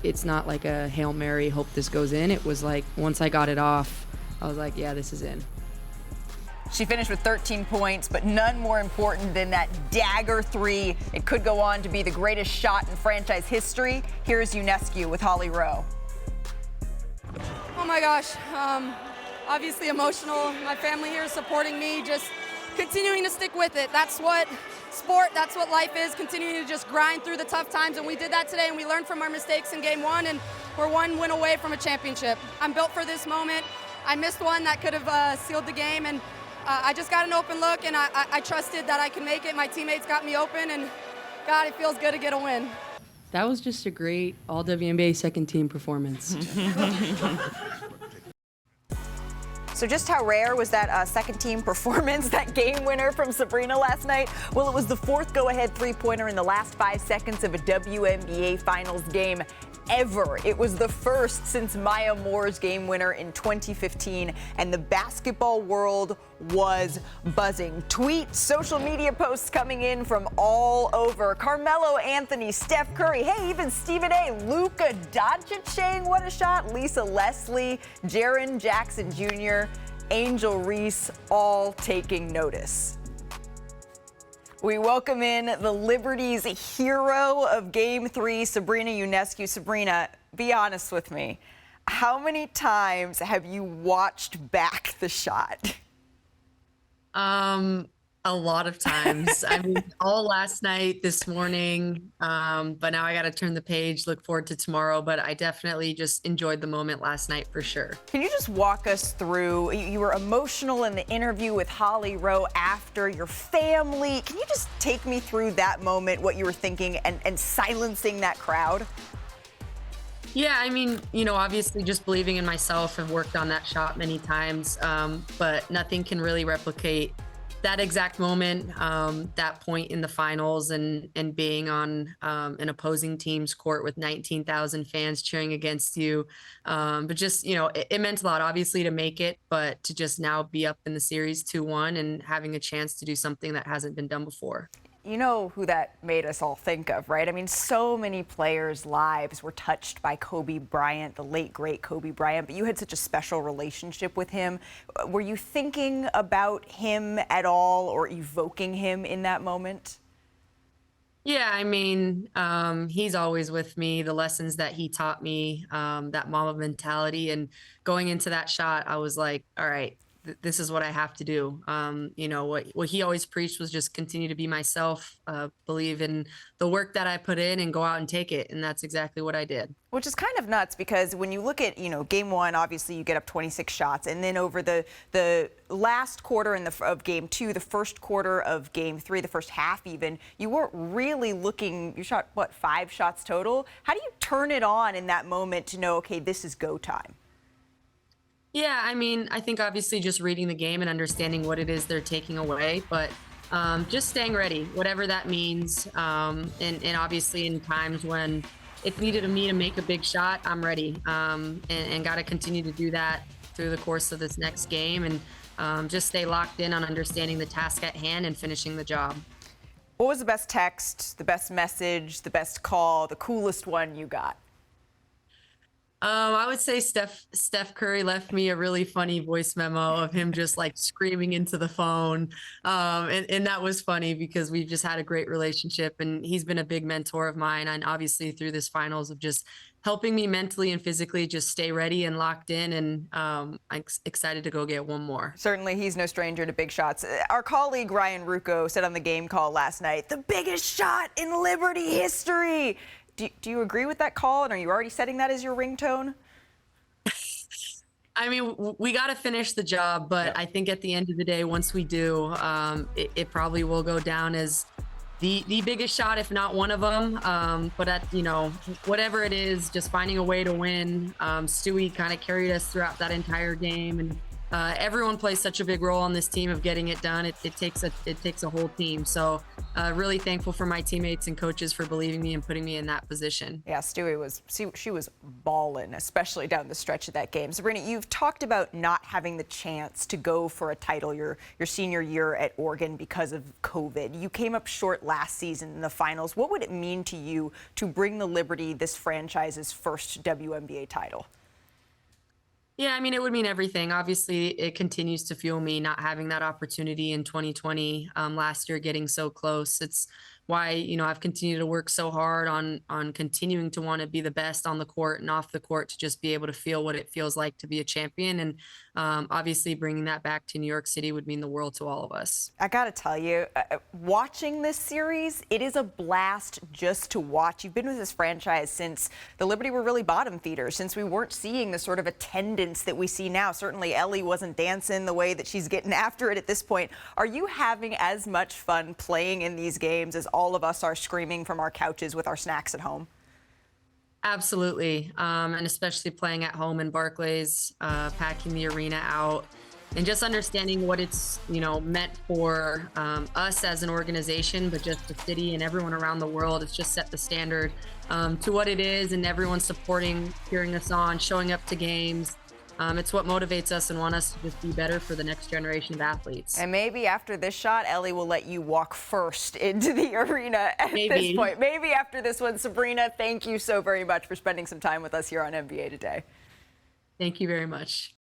it's not like a Hail Mary, hope this goes in. It was like, once I got it off, I was like, yeah, this is in. She finished with 13 points, but none more important than that dagger three. It could go on to be the greatest shot in franchise history. Here's Ionescu with Holly Rowe. Oh my gosh, obviously emotional. My family here is supporting me, just continuing to stick with it. That's what sport, that's what life is, continuing to just grind through the tough times, and we did that today, and we learned from our mistakes in game one, and we're one win away from a championship. I'm built for this moment. I missed one that could have sealed the game, and I just got an open look, and I trusted that I could make it. My teammates got me open, and God, it feels good to get a win. That was just a great all WNBA second team performance. So just how rare was that second team performance, that game winner from Sabrina last night? Well, it was the fourth go-ahead three-pointer in the last 5 seconds of a WNBA Finals game ever. It was the first since Maya Moore's game winner in 2015, and the basketball world was buzzing. Tweets, social media posts coming in from all over. Carmelo Anthony, Steph Curry, hey, even Stephen A., Luka Doncic saying what a shot, Lisa Leslie, Jaren Jackson Jr., Angel Reese, all taking notice. We welcome in the Liberty's hero of Game 3, Sabrina Ionescu. Sabrina, be honest with me. How many times have you watched back the shot? A lot of times. I mean, all last night, this morning, but now I got to turn the page, look forward to tomorrow. But I definitely just enjoyed the moment last night for sure. Can you just walk us through, you were emotional in the interview with Holly Rowe after your family. Can you just take me through that moment, what you were thinking and silencing that crowd? Yeah, I mean, obviously just believing in myself. I've worked on that shot many times, but nothing can really replicate that exact moment, that point in the finals, and being on an opposing team's court with 19,000 fans cheering against you. But just, it meant a lot, obviously, to make it, but to just now be up in the series 2-1 and having a chance to do something that hasn't been done before. You know who that made us all think of, right? I mean, so many players' lives were touched by Kobe Bryant, the late, great Kobe Bryant, but you had such a special relationship with him. Were you thinking about him at all or evoking him in that moment? Yeah, I mean, he's always with me. The lessons that he taught me, that mama mentality, and going into that shot, I was like, all right, this is what I have to do. What he always preached was just continue to be myself, believe in the work that I put in, and go out and take it. And that's exactly what I did. Which is kind of nuts, because when you look at, game one, obviously you get up 26 shots. And then over the last quarter of game two, the first quarter of game three, the first half even, you weren't really looking, you shot, 5 shots total? How do you turn it on in that moment to know, okay, this is go time? Yeah, I mean, I think obviously just reading the game and understanding what it is they're taking away, but just staying ready, whatever that means. And obviously in times when it's needed of me to make a big shot, I'm ready, and got to continue to do that through the course of this next game, and just stay locked in on understanding the task at hand and finishing the job. What was the best text, the best message, the best call, the coolest one you got? I would say Steph Curry left me a really funny voice memo of him just like screaming into the phone. And that was funny because we've just had a great relationship, and he's been a big mentor of mine. And obviously through this finals of just helping me mentally and physically just stay ready and locked in. And I'm excited to go get one more. Certainly, he's no stranger to big shots. Our colleague Ryan Rucco said on the game call last night, the biggest shot in Liberty history. Do you agree with that call, and are you already setting that as your ringtone? I mean, we got to finish the job, but yeah. I think at the end of the day, once we do, it probably will go down as the biggest shot, if not one of them. But whatever it is, just finding a way to win. Stewie kind of carried us throughout that entire game, and everyone plays such a big role on this team of getting it done. It takes a whole team. So really thankful for my teammates and coaches for believing me and putting me in that position. Yeah, she was balling, especially down the stretch of that game. Sabrina, you've talked about not having the chance to go for a title your senior year at Oregon because of COVID. You came up short last season in the finals. What would it mean to you to bring the Liberty this franchise's first WNBA title? Yeah, I mean, it would mean everything. Obviously, it continues to fuel me not having that opportunity in 2020, last year getting so close. It's why, I've continued to work so hard on continuing to want to be the best on the court and off the court to just be able to feel what it feels like to be a champion. And obviously, bringing that back to New York City would mean the world to all of us. I got to tell you, watching this series, it is a blast just to watch. You've been with this franchise since the Liberty were really bottom feeders, since we weren't seeing the sort of attendance that we see now. Certainly, Ellie wasn't dancing the way that she's getting after it at this point. Are you having as much fun playing in these games as all of us are screaming from our couches with our snacks at home? Absolutely. And especially playing at home in Barclays, packing the arena out, and just understanding what it's, meant for us as an organization, but just the city and everyone around the world. It's just set the standard to what it is, and everyone supporting, cheering us on, showing up to games. It's what motivates us and want us to just be better for the next generation of athletes. And maybe after this shot, Ellie will let you walk first into the arena at this point. Maybe after this one. Sabrina, thank you so very much for spending some time with us here on NBA Today. Thank you very much.